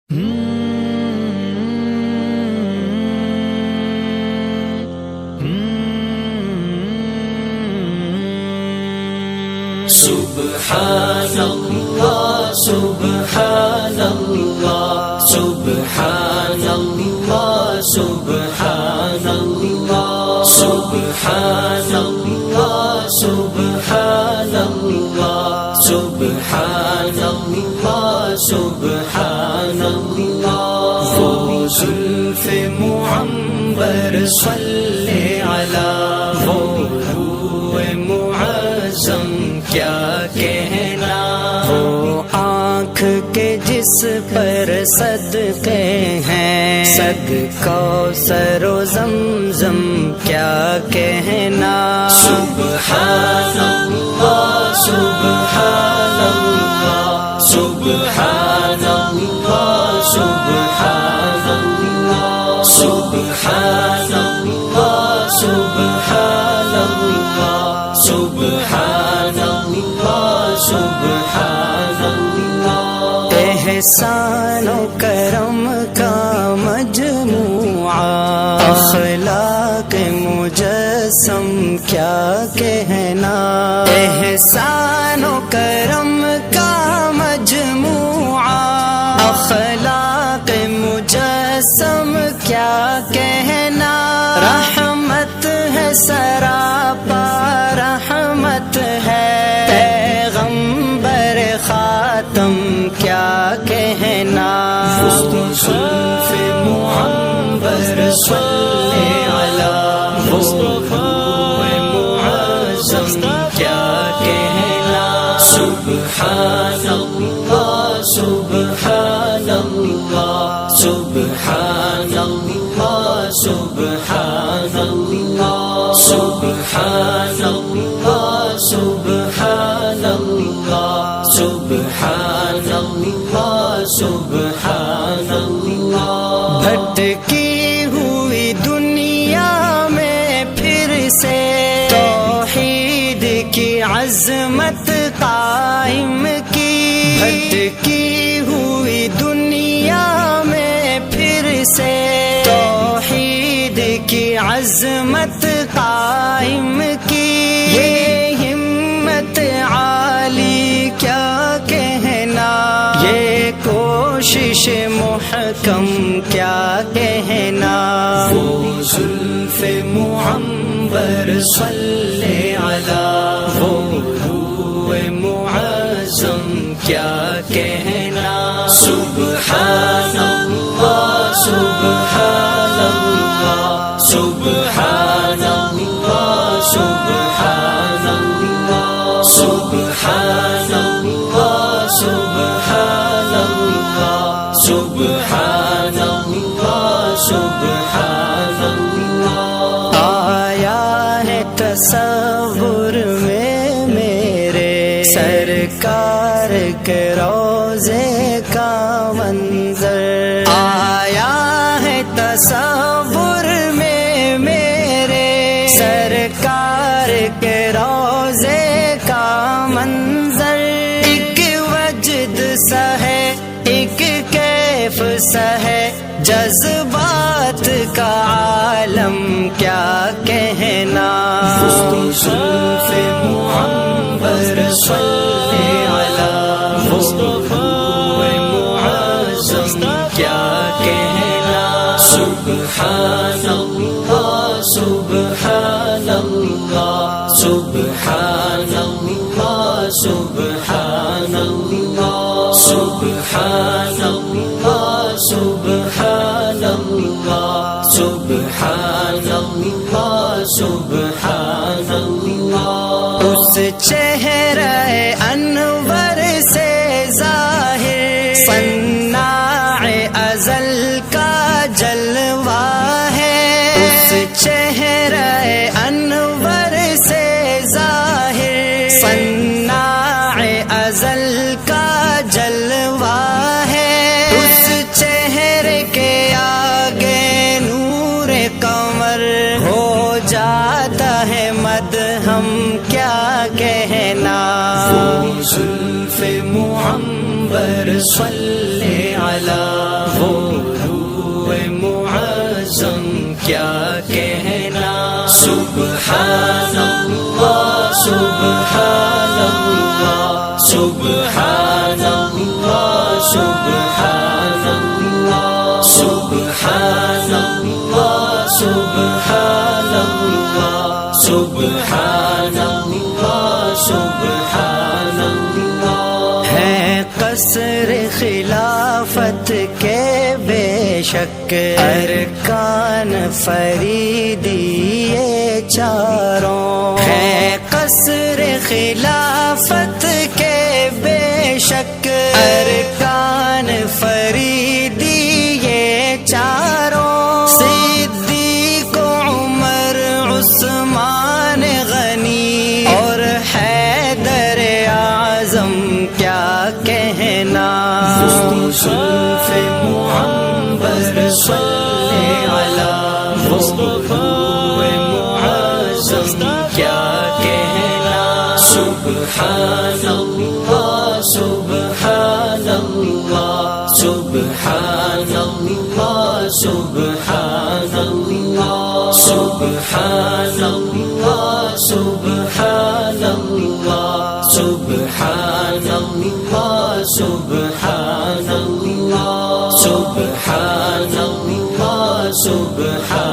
Subhanallah, Subhanallah, Subhanallah, Subhanallah, Subhanallah, Subhanallah, Subhanallah, Subhanallah. Wo zulf-e muambar salli ala, wo ruh-e muazzam کیا کہنا، وہ آنکھ کے جس پر صدقے ہیں، صدقہ کوثر و زمزم کیا کہنا۔ سبحان اللہ، سبحان اللہ، سبحان اللہ، سبحان اللہ، سبحان اللہ، سبحان اللہ، سبحان سبحان اللہ۔ احسان و کرم کا مجموعہ، اخلاق مجسم کیا کہنا۔ احسان و کرم کا مجموعہ، اخلاق مجسم کیا کہنا۔ رحمت ہے سراپا، رحمت ہے خاتم کیا کہنا۔ زلف معمبر صلی علی مصطفی معظم کیا کہنا۔ سبحان اللہ، سبحان اللہ، سبحان اللہ، سبحان اللہ، سبحان اللہ، سبحان اللہ، سبحان اللہ، سبحان اللہ۔ بھٹکی ہوئی دنیا میں پھر سے توحید کی عظمت قائم کی۔ بھٹکی ہوئی دنیا میں پھر سے توحید کی عظمت قائم کی۔ یہ ہمت عالی کیا کہنا، یہ کوشش محکم کیا کہنا۔ وہ زلف معمبر صلی علی، وہ روح معظم کیا کہنا۔ سبحان اللہ، سبحان اللہ، سبحان اللہ، سبحان اللہ، سبحان اللہ، سبحان اللہ، سبحان اللہ، سبحان اللہ۔ آیا ہے تصور میں میرے سرکار کے روضے کا منظر، آیا ہے تصور میں میرے سرکار کے روضے کا منظر۔ ایک وجد سا ہے، ایک کیف سا ہے، جذبات کا عالم کیا کہنا۔ زلف معمبر صلی علی مصطفی معظم کیا کہنا۔ سبحان اللہ، سبحان اللہ، سبحان اللہ، سبحان اللہ، سبحان اللہ، سبحان اللہ، سبحان اللہ، سبحان اللہ۔ اس چہرہ انور سے ظاہر صناع ازل کا جلوہ ہے۔ اس چہرہ انور سے ظاہر صناع ازل کا جلوہ ہے۔ اس چہرے کے آگے نور قمر ہو جاتا ہے مدہم کیا کہنا۔ زلف معمبر صلی علی سبحان اللہ سبحان اللہ سبحان اللہ سبحان اللہ سبحان اللہ سبحان اللہ سبحان اللہ سبحان اللہ. ہے قصر خلافت کے بے شک ارکان فریدی یہ چاروں. ہے قصر خلافت کے بے شک ارکان فریدی یہ چاروں. صدیق عمر عثمان غنی اور حیدر اعظم کیا کہنا. زلف معنبر صلی علی مصطفی معظم کیا کہنا. سبحان اللہ سبحان اللہ سبحان اللہ سبحان اللہ سبحان اللہ سبحان اللہ سبحان اللہ سبحان اللہ سبحان اللہ سبحان